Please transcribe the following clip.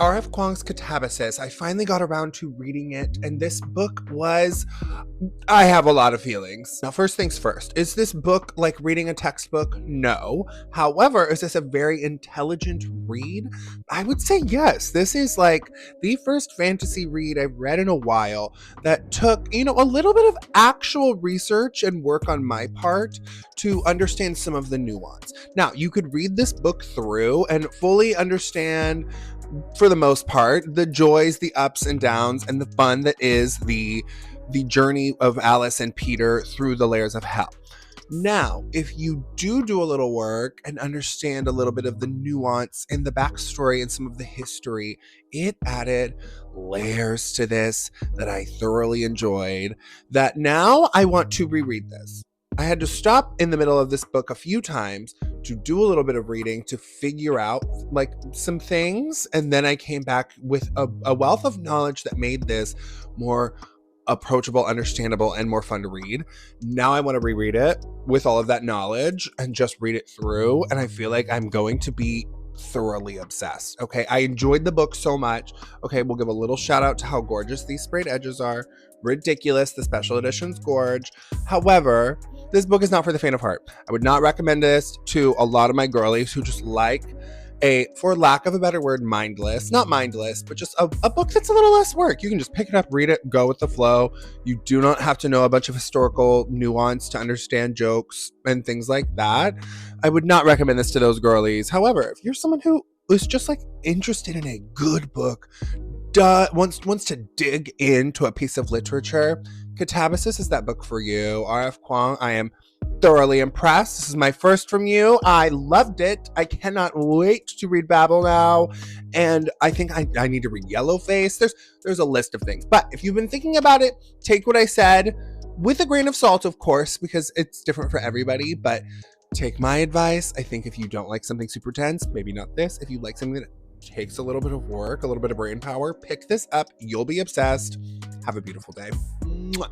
R.F. Kuang's Katabasis. I finally got around to reading it, and this book was. I have a lot of feelings. Now, first things first, is this book like reading a textbook? No. However, is this a very intelligent read? I would say yes. This is like the first fantasy read I've read in a while that took, a little bit of actual research and work on my part to understand some of the nuance. Now, you could read this book through and fully understand, for the most part, the joys, the ups and downs, and the fun that is the journey of Alice and Peter through the layers of hell. Now, if you do a little work and understand a little bit of the nuance and the backstory and some of the history, it added layers to this that I thoroughly enjoyed, that now I want to reread this. I had to stop in the middle of this book a few times to do a little bit of reading to figure out like some things, and then I came back with a wealth of knowledge that made this more approachable, understandable, and more fun to read. Now I want to reread it with all of that knowledge and just read it through, and I feel like I'm going to be thoroughly obsessed. Okay, I enjoyed the book so much. Okay, we'll give a little shout out to how gorgeous these sprayed edges are. Ridiculous. The special edition's gorge. However, this book is not for the faint of heart. I would not recommend this to a lot of my girlies who just like for lack of a better word, not mindless, but just a book that's a little less work. You can just pick it up, read it, go with the flow. You do not have to know a bunch of historical nuance to understand jokes and things like that. I would not recommend this to those girlies. However, if you're someone who is just like interested in a good book, wants to dig into a piece of literature, Katabasis is that book for you. R.F. Kuang, I am thoroughly impressed. This is my first from you. I loved it. I cannot wait to read Babel now. And I think I need to read Yellowface. There's a list of things. But if you've been thinking about it, take what I said with a grain of salt, of course, because it's different for everybody. But take my advice. I think if you don't like something super tense, maybe not this. If you like something that takes a little bit of work, a little bit of brain power, pick this up. You'll be obsessed. Have a beautiful day. Mwah.